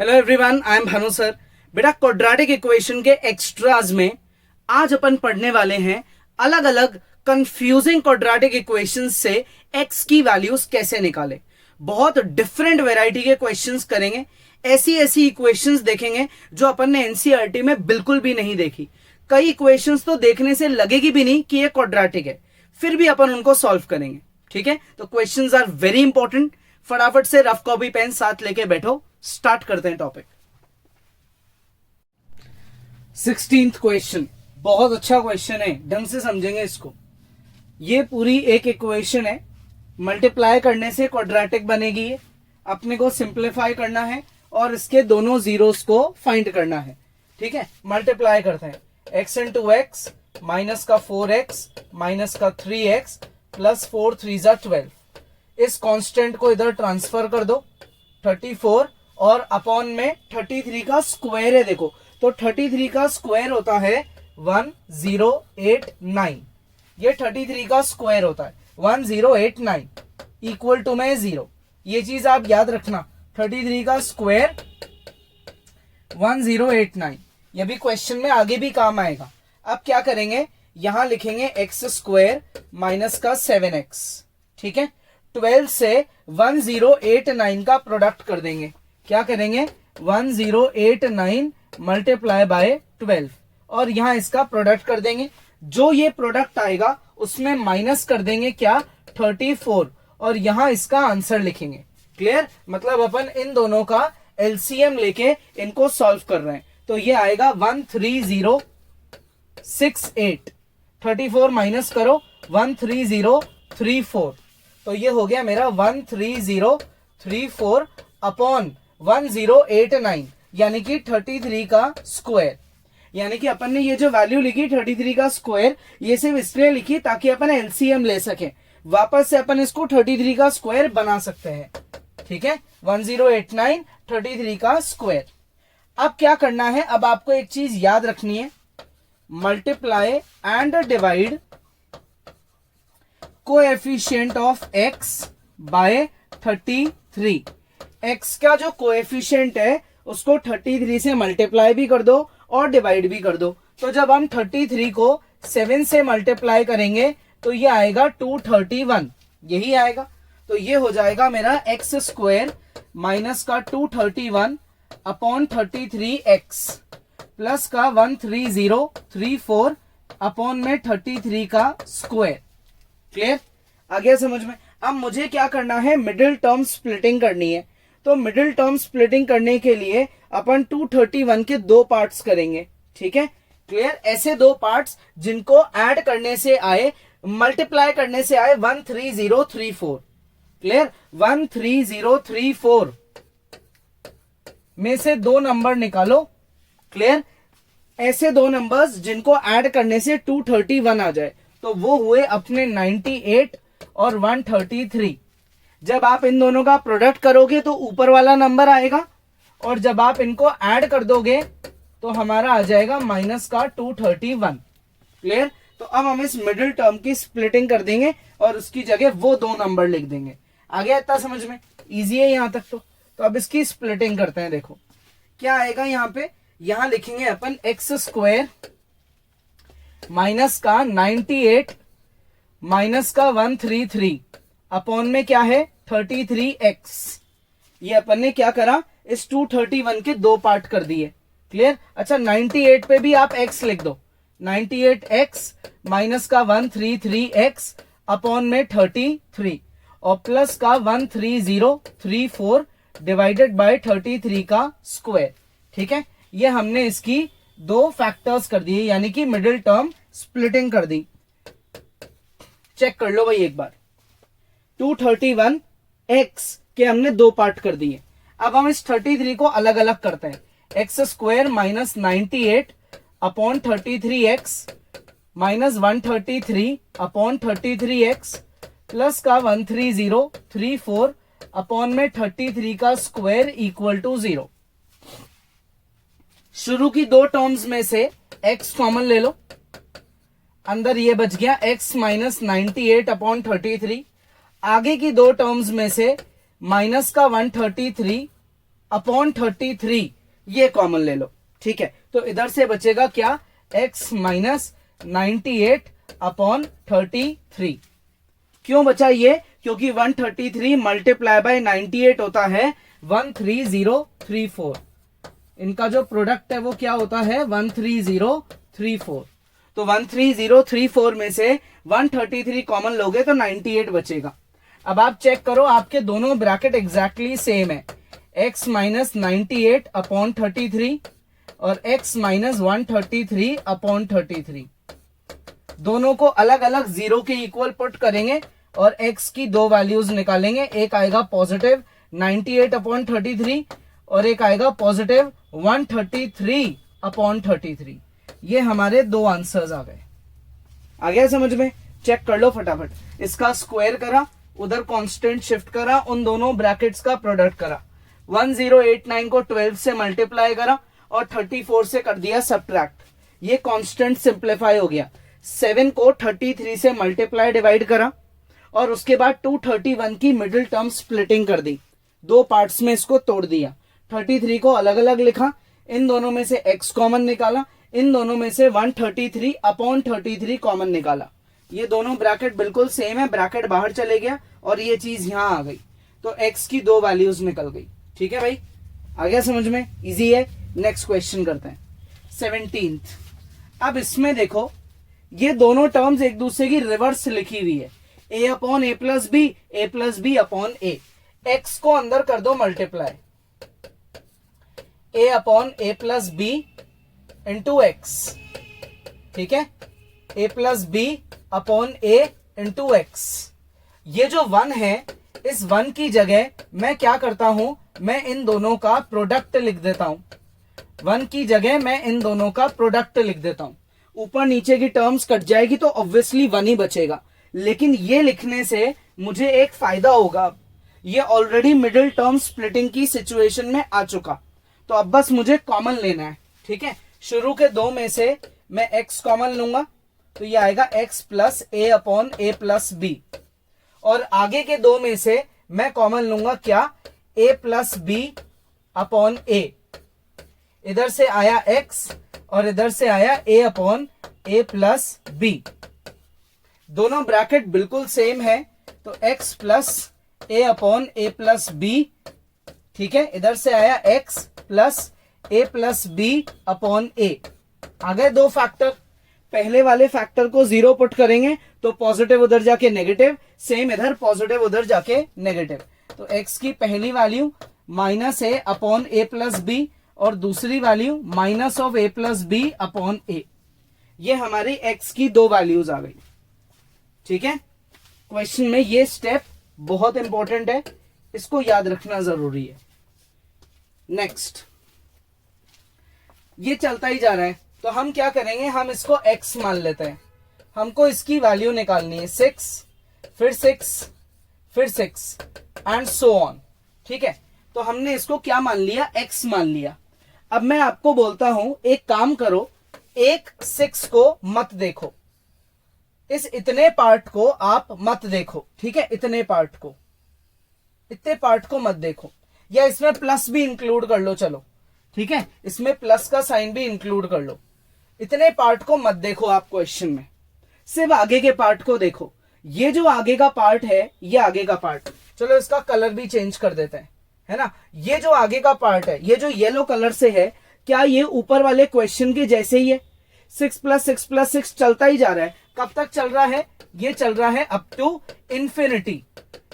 Hello everyone, I am Bhanu sir. बेटा, quadratic equation के extras में आज अपन पढ़ने वाले हैं अलग अलग कंफ्यूजिंग क्वाड्रेटिक इक्वेशंस से एक्स की वैल्यूज कैसे निकाले। बहुत डिफरेंट वैरायटी के क्वेश्चंस करेंगे, ऐसी ऐसी इक्वेशंस देखेंगे जो अपन ने एनसीईआरटी में बिल्कुल भी नहीं देखी। कई इक्वेशंस तो देखने से लगेगी भी नहीं कि ये क्वाड्रेटिक है, फिर भी अपन उनको सॉल्व करेंगे। ठीक है, तो क्वेश्चंस आर वेरी इंपॉर्टेंट। फटाफट से रफ कॉपी पेन साथ लेके बैठो, स्टार्ट करते हैं टॉपिक। 16th क्वेश्चन बहुत अच्छा क्वेश्चन है, ढंग से समझेंगे इसको। ये पूरी एक इक्वेशन है, मल्टीप्लाई करने से क्वाड्रेटिक बनेगी। ये अपने को सिंप्लीफाई करना है और इसके दोनों जीरोस को फाइंड करना है। ठीक है, मल्टीप्लाई करते हैं। x इंटू एक्स माइनस का 4x माइनस का 3x प्लस 4 3 जा 12। इस कांस्टेंट को इधर ट्रांसफर कर दो, 34 और अपॉन में 33 का स्क्वायर है। देखो तो 33 का स्क्वायर होता है 1089। ये 33 का स्क्वायर होता है 1089 इक्वल टू में 0। ये चीज आप याद रखना, 33 का स्क्वायर 1089। ये भी क्वेश्चन में आगे भी काम आएगा। अब क्या करेंगे, यहां लिखेंगे एक्स स्क्वायर माइनस का 7x। ठीक है, 12 से 1089 का प्रोडक्ट कर देंगे। क्या करेंगे, 1089 मल्टीप्लाई बाय 12 और यहां इसका प्रोडक्ट कर देंगे। जो ये प्रोडक्ट आएगा उसमें माइनस कर देंगे क्या, 34 और यहां इसका आंसर लिखेंगे। क्लियर, मतलब अपन इन दोनों का एलसीएम लेके इनको सॉल्व कर रहे हैं। तो ये आएगा 13068। 34 माइनस करो 13034, तो ये हो गया मेरा 13034 अपॉन 1089 यानी कि 33 का स्क्वायर। यानी कि अपन ने ये जो वैल्यू लिखी 33 का स्क्वायर, ये सिर्फ इसलिए लिखी ताकि अपन एलसीएम ले सके। वापस से अपन इसको 33 का स्क्वायर बना सकते हैं। ठीक है, 1089 33 का स्क्वायर। अब क्या करना है, अब आपको एक चीज याद रखनी है, multiply and divide coefficient of x by 33। x का जो कोएफिशिएंट है उसको 33 से मल्टीप्लाई भी कर दो और डिवाइड भी कर दो। तो जब हम 33 को 7 से मल्टीप्लाई करेंगे तो ये आएगा 231, यही आएगा। तो ये हो जाएगा मेरा एक्स स्क्वायर माइनस का 231 अपॉन 33x प्लस का 13034 अपॉन में 33 का स्क्वायर। क्लियर, आ गया समझ में। अब मुझे क्या करना है, मिडिल टर्म स्प्लिटिंग करनी है। तो मिडिल टर्म स्प्लिटिंग करने के लिए अपन 231 के दो पार्ट्स करेंगे। ठीक है, क्लियर। ऐसे दो पार्ट्स जिनको ऐड करने से आए, मल्टीप्लाई करने से आए 13034। क्लियर, 13034 में से दो नंबर निकालो। क्लियर, ऐसे दो नंबर्स जिनको ऐड करने से 231 आ जाए, तो वो हुए अपने 98 और 133। जब आप इन दोनों का प्रोडक्ट करोगे तो ऊपर वाला नंबर आएगा और जब आप इनको ऐड कर दोगे तो हमारा आ जाएगा माइनस का 231। क्लियर, तो अब हम इस मिडिल टर्म की स्प्लिटिंग कर देंगे और उसकी जगह वो दो नंबर लिख देंगे। आ गया इतना समझ में, इजी है यहां तक। तो अब इसकी स्प्लिटिंग करते हैं। देखो क्या आएगा यहां पे, यहां लिखेंगे अपन एक्स स्क्वायर माइनस का 98 माइनस का 133 अपॉन में क्या है 33x। ये अपन ने क्या करा, इस 231 के दो पार्ट कर दिए। क्लियर, अच्छा 98 पे भी आप x लिख दो, 98x माइनस का 133x अपॉन में 33 और प्लस का 13034 डिवाइडेड बाय 33 का स्क्वायर। ठीक है, ये हमने इसकी दो फैक्टर्स कर दिए, यानी कि मिडिल टर्म स्प्लिटिंग कर दी। चेक कर लो भाई एक बार, 231x के हमने दो पार्ट कर दिए। अब हम इस 33 को अलग अलग करते हैं। X square minus 98 upon 33x minus 133 upon 33x plus का 13034 अपॉन में 33 का स्क्वायर इक्वल टू 0। शुरू की दो टर्म्स में से x कॉमन ले लो, अंदर ये बच गया x माइनस 98 अपॉन 33। आगे की दो टर्म्स में से माइनस का 133 अपॉन 33 ये कॉमन ले लो, ठीक है। तो इधर से बचेगा क्या, x माइनस 98 अपॉन 33। क्यों बचा ये, क्योंकि 133 मल्टीप्लाई बाय 98 होता है 13034। इनका जो प्रोडक्ट है वो क्या होता है 13034। तो 13034 में से 133 कॉमन लोगे तो 98 बचेगा। अब आप चेक करो, आपके दोनों ब्रैकेट एग्जैक्टली सेम है, x माइनस 98 अपॉन 33 और x माइनस 133 अपॉन 33। दोनों को अलग अलग जीरो के इक्वल पुट करेंगे और x की दो वैल्यूज निकालेंगे। एक आएगा पॉजिटिव 98 अपॉन 33 और एक आएगा पॉजिटिव 133 अपॉन 33। ये हमारे दो आंसर्स आ गए। आ गया समझ में, चेक कर लो फटाफट। इसका स्क्वायर करा, उधर कांस्टेंट शिफ्ट करा, उन दोनों ब्रैकेट्स का प्रोडक्ट करा, 1089 को 12 से मल्टीप्लाई करा और 34 से कर दिया सब्ट्रैक्ट। ये कांस्टेंट सिंप्लीफाई हो गया। 7 को 33 से मल्टीप्लाई डिवाइड करा और उसके बाद 231 की मिडिल टर्म स्प्लिटिंग कर दी, दो पार्ट्स में इसको तोड़ दिया। 33 को अलग अलग लिखा, इन दोनों में से x कॉमन निकाला, इन दोनों में से 133 अपॉन 33 कॉमन निकाला। ये दोनों ब्रैकेट बिल्कुल सेम है, ब्रैकेट बाहर चले गया और ये चीज यहां आ गई, तो x की दो वैल्यूज निकल गई। ठीक है भाई, आ गया समझ में, इजी है। नेक्स्ट क्वेश्चन करते हैं 17th। अब इसमें देखो, ये दोनों टर्म्स एक दूसरे की रिवर्स लिखी हुई है, a upon a plus B upon a। x को अंदर कर दो multiply, a upon a plus B into X, ठीक है, a plus B upon a into X. ये जो 1 है, इस 1 की जगह मैं क्या करता हूं, मैं इन दोनों का प्रोडक्ट लिख देता हूं। 1 की जगह मैं इन दोनों का प्रोडक्ट लिख देता हूं। ऊपर नीचे की टर्म्स कट जाएगी तो ऑब्वियसली 1 ही बचेगा, लेकिन ये लिखने से मुझे एक फायदा होगा, ये ऑलरेडी मिडिल टर्म स्प्लिटिंग की सिचुएशन में आ चुका, तो अब बस मुझे कॉमन लेना है। ठीक है, शुरू के दो में से मैं x कॉमन लूंगा, तो ये आएगा x plus a upon a plus B, और आगे के दो में से मैं कॉमन लूंगा क्या, a plus B upon a। इधर से आया x और इधर से आया a upon a plus B. दोनों ब्रैकेट बिल्कुल सेम है, तो x plus a upon a plus B, ठीक है। इधर से आया x plus a plus B upon a। आ गए दो फैक्टर। पहले वाले फैक्टर को जीरो पुट करेंगे तो पॉजिटिव उधर जाके नेगेटिव, सेम इधर पॉजिटिव उधर जाके नेगेटिव। तो x की पहली value minus a upon a plus B और दूसरी value minus of a plus B upon a। ये हमारी x की दो वैल्यूज आ गई। ठीक है, क्वेश्चन में ये स्टेप बहुत इंपॉर्टेंट है, इसको याद रखना जरूरी है। नेक्स्ट, ये चलता ही जा रहा है, तो हम क्या करेंगे, हम इसको x मान लेते हैं। हमको इसकी वैल्यू निकालनी है 6, फिर 6, फिर 6 एंड सो ऑन। ठीक है, तो हमने इसको क्या मान लिया, x मान लिया। अब मैं आपको बोलता हूं, एक काम करो, एक 6 को मत देखो, इस इतने पार्ट को आप मत देखो। ठीक है, इतने पार्ट को मत देखो, या इसमें प्लस भी इंक्लूड कर लो, चलो ठीक है, इसमें प्लस का साइन भी इंक्लूड कर लो। इतने पार्ट को मत देखो आप क्वेश्चन में, सिर्फ आगे के पार्ट को देखो। ये जो आगे का पार्ट है, ये आगे का पार्ट, चलो इसका कलर भी चेंज कर देते हैं, है ना। ये जो आगे का पार्ट है, ये जो येलो कलर से है, क्या ये ऊपर वाले क्वेश्चन के जैसे ही है, 6 प्लस 6 प्लस 6 चलता ही जा रहा है। कब तक चल रहा है, ये चल रहा है अप टू इन्फिनिटी,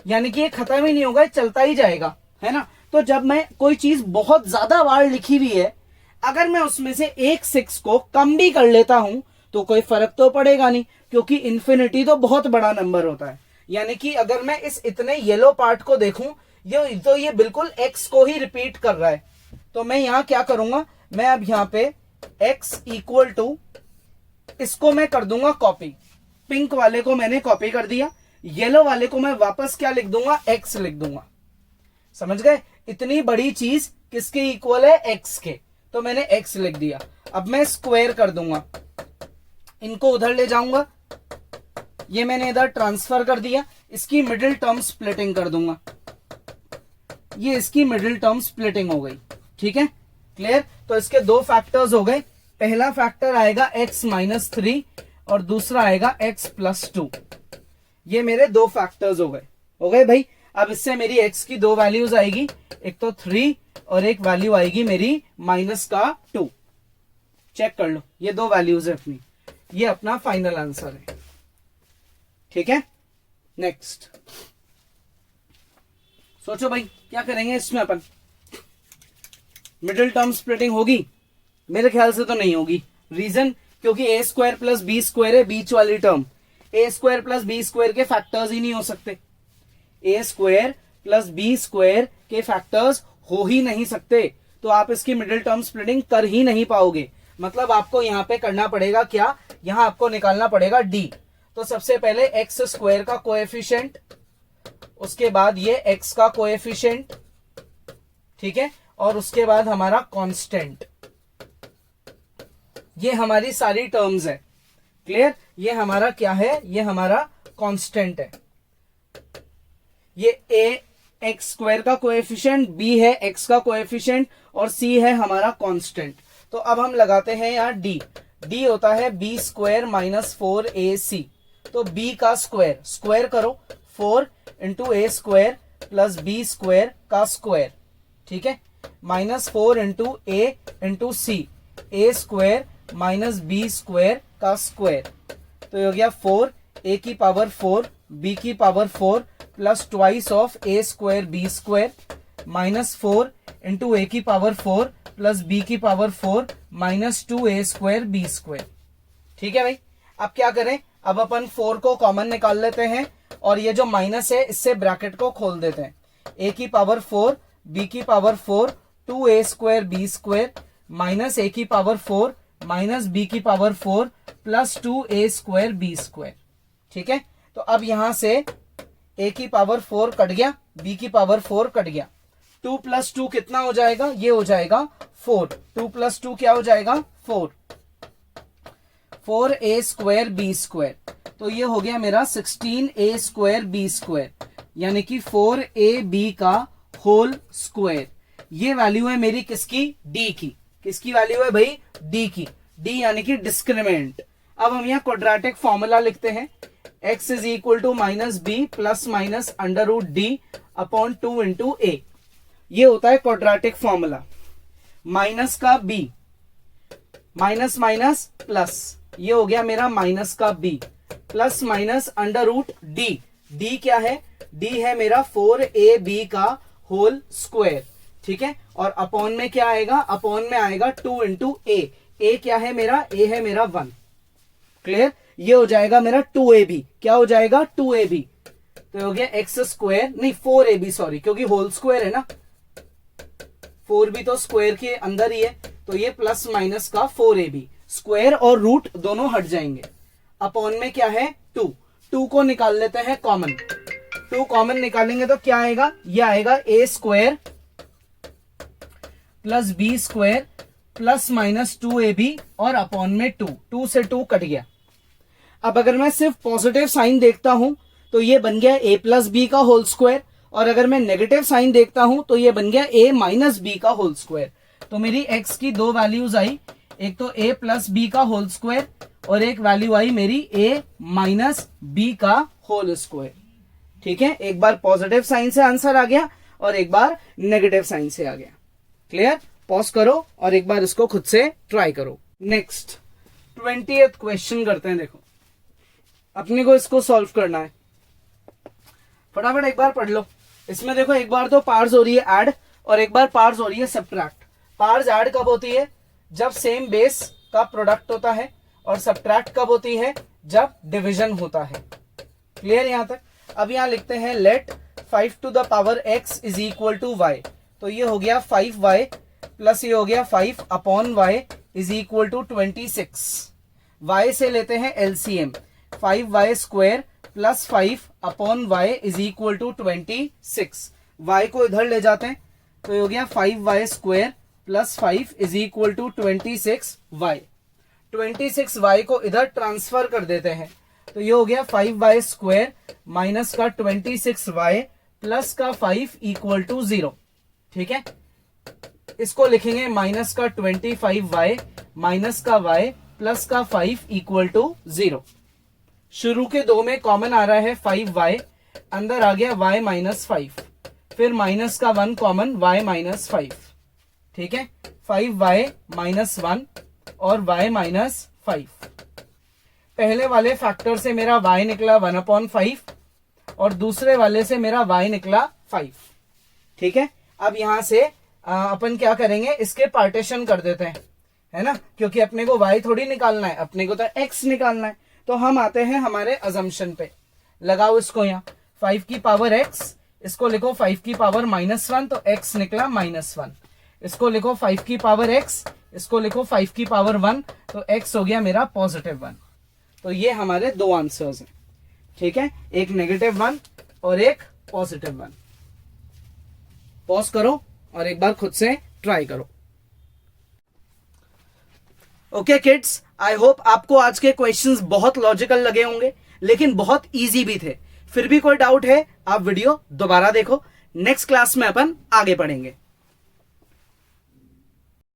यानी कि ये खत्म ही नहीं होगा, चलता ही जाएगा, है ना। तो जब मैं कोई चीज बहुत ज्यादा बार लिखी हुई है, अगर मैं उसमें से एक 6 को कम भी कर लेता हूं तो कोई फर्क तो पड़ेगा नहीं, क्योंकि इन्फिनिटी तो बहुत बड़ा नंबर होता है। यानी कि अगर मैं इस इतने येलो पार्ट को देखूं, ये बिल्कुल x को ही रिपीट कर रहा है। तो मैं यहां क्या करूंगा, मैं अब यहां पे x इक्वल टू, इसको मैं कर दूंगा कॉपी, पिंक वाले को मैंने कॉपी कर दिया, येलो वाले को मैं वापस क्या लिख दूंगा, x लिख दूंगा। समझ गए, इतनी बड़ी चीज किसके इक्वल है, x के, तो मैंने x लिख दिया। अब मैं स्क्वायर कर दूंगा, इनको उधर ले जाऊंगा, ये मैंने इधर ट्रांसफर कर दिया, इसकी मिडिल टर्म स्प्लिटिंग कर दूंगा। ये इसकी मिडिल टर्म स्प्लिटिंग हो गई। ठीक है, क्लियर। तो इसके दो फैक्टर्स हो गए, पहला फैक्टर आएगा x माइनस 3 और दूसरा आएगा x प्लस 2। ये मेरे दो फैक्टर्स हो गए भाई। अब इससे मेरी x की दो वैल्यूज आएगी, एक तो 3 और एक वैल्यू आएगी मेरी माइनस का 2। चेक कर लो, ये दो वैल्यूज है अपनी, ये अपना फाइनल आंसर है। ठीक है, नेक्स्ट सोचो भाई क्या करेंगे इसमें अपन। मिडिल टर्म स्प्लिटिंग होगी? मेरे ख्याल से तो नहीं होगी। रीजन, क्योंकि ए स्क्वायर प्लस बी स्क्वायर है बीच वाली टर्म। ए स्क्वायर प्लस बी स्क्वायर के फैक्टर्स ही नहीं हो सकते। ए स्क्वायर प्लस बी स्क्वायर के फैक्टर्स हो ही नहीं सकते, तो आप इसकी मिडिल टर्म स्प्लिटिंग कर ही नहीं पाओगे। मतलब आपको यहां पे करना पड़ेगा क्या, यहां आपको निकालना पड़ेगा डी। तो सबसे पहले एक्स स्क्वायर का कोएफिशिएंट, उसके बाद ये एक्स का कोएफिशिएंट, ठीक है, और उसके बाद हमारा कांस्टेंट। ये हमारी सारी टर्म्स है, क्लियर। ये हमारा क्या है, ये हमारा कांस्टेंट है। ये ए एक्स स्क्वायर का कोएफिशिएंट, बी है एक्स का कोएफिशिएंट और सी है हमारा कांस्टेंट। तो अब हम लगाते हैं यहाँ डी। डी होता है बी स्क्वायर माइनस 4ac। तो बी का स्क्वायर, स्क्वायर करो, 4 into A square plus B square का स्क्वायर, ठीक है, minus 4 into A into C, A square minus B square का स्क्वायर। तो ये हो गया 4 ए की पावर 4 बी की power 4 plus twice of A square B square minus 4 into A की पावर 4 प्लस बी की power 4 minus 2a square B square. ठीक है भाई, अब क्या करें, अब अपन 4 को कॉमन निकाल लेते हैं और ये जो माइनस है इससे ब्रैकेट को खोल देते हैं। a की पावर 4 b की power 4 2a square B square minus a की पावर 4 माइनस b की power 4 plus 2a square B square. ठीक है, तो अब यहां से a की पावर 4 कट गया, b की पावर 4 कट गया। 2 प्लस 2 कितना हो जाएगा, ये हो जाएगा 4। 2 प्लस 2 क्या हो जाएगा, 4। 4a स्क्वायर बी स्क्वायर, तो ये हो गया मेरा 16a स्क्वायर बी स्क्वायर, यानी कि 4ab का होल स्क्वायर। ये वैल्यू है मेरी किसकी, d की। किसकी वैल्यू है भाई, d की। d यानी कि डिस्क्रिमिनेंट। अब हम यहाँ क्वाड्रेटिक फॉर्मूला लिखते हैं, x is equal to minus B plus minus under root D upon 2 into A. ये होता है क्वाड्रेटिक फॉर्मूला। माइनस का b, माइनस माइनस प्लस, ये हो गया मेरा माइनस का b plus minus under root D. D क्या है, डी है मेरा 4ab का होल स्क्वायर, ठीक है, और अपॉन में क्या आएगा, अपॉन में आएगा 2 इंटू ए। ए क्या है मेरा, ए है मेरा 1, क्लियर। ये हो जाएगा मेरा 2ab, क्या हो जाएगा 2ab। तो हो गया एक्स स्क्वायर, नहीं 4ab सॉरी, क्योंकि होल स्क्वायर है ना, 4 भी तो स्क्वायर के अंदर ही है, तो ये प्लस माइनस का 4ab, स्क्वायर और रूट दोनों हट जाएंगे। अपॉन में क्या है 2, 2 को निकाल लेते हैं कॉमन। 2 कॉमन निकालेंगे तो क्या आएगा, ये आएगा A square plus B square plus minus 2ab और अपॉन में 2, 2 से 2 कट गया। अब अगर मैं सिर्फ पॉजिटिव साइन देखता हूं तो ये बन गया a प्लस बी का होल स्क्वायर, और अगर मैं नेगेटिव साइन देखता हूं तो ये बन गया a माइनस बी का होल स्क्वायर। तो मेरी x की दो वैल्यूज आई, एक तो a प्लस बी का होल स्क्वायर और एक वैल्यू आई मेरी a माइनस बी का होल स्क्वायर। ठीक है, एक बार पॉजिटिव साइन से आंसर आ गया और एक बार नेगेटिव साइन से आ गया। क्लियर, पॉज करो और एक बार इसको खुद से ट्राई करो। नेक्स्ट 20th क्वेश्चन करते हैं। देखो अपने को इसको सॉल्व करना है, फटाफट एक बार पढ़ लो। इसमें देखो एक बार तो पार्स हो रही है ऐड और एक बार पार्स हो रही है सब्ट्रैक्ट। पार्स ऐड कब होती है, जब सेम बेस का प्रोडक्ट होता है, और सब्ट्रैक्ट कब होती है, जब डिवीजन होता है। क्लियर यहां तक। अब यहां लिखते हैं let 5 to the power x is equal to Y. तो ये हो गया 5y प्लस ये हो गया 5 upon y is equal to 26। y से लेते हैं LCM, 5y square plus 5 upon y is equal to 26। y को इधर ले जाते हैं तो ये हो गया 5y square plus 5 is equal to 26y। 26y को इधर ट्रांसफर कर देते हैं तो ये हो गया 5y स्क्वायर माइनस का 26y प्लस का 5 इक्वल टू 0। ठीक है, इसको लिखेंगे माइनस का 25y माइनस का y प्लस का 5 इक्वल टू 0। शुरू के दो में कॉमन आ रहा है 5y, अंदर आ गया y माइनस 5, फिर माइनस का 1 कॉमन y माइनस 5। ठीक है, 5y माइनस 1 और y माइनस 5। पहले वाले फैक्टर से मेरा y निकला 1/5 और दूसरे वाले से मेरा y निकला 5। ठीक है, अब यहां से अपन क्या करेंगे, इसके पार्टीशन कर देते हैं, है ना, क्योंकि अपने को y थोड़ी निकालना है, अपने को तो x निकालना है। तो हम आते हैं हमारे अजम्पशन पे, लगाओ इसको यहाँ 5 की पावर x, इसको लिखो 5 की पावर -1, तो x निकला -1। इसको लिखो 5 की पावर x, इसको लिखो 5 की पावर 1, तो x हो गया मेरा +1। तो ये हमारे दो आंसर्स हैं। ठीक है, एक -1 और एक +1। पॉज करो और एक बार खुद से ट्राई करो। ओके किड्स, आई होप आपको आज के क्वेश्चंस बहुत लॉजिकल लगे होंगे, लेकिन बहुत इजी भी थे। फिर भी कोई डाउट है आप वीडियो दोबारा देखो, नेक्स्ट क्लास में अपन आगे पढ़ेंगे।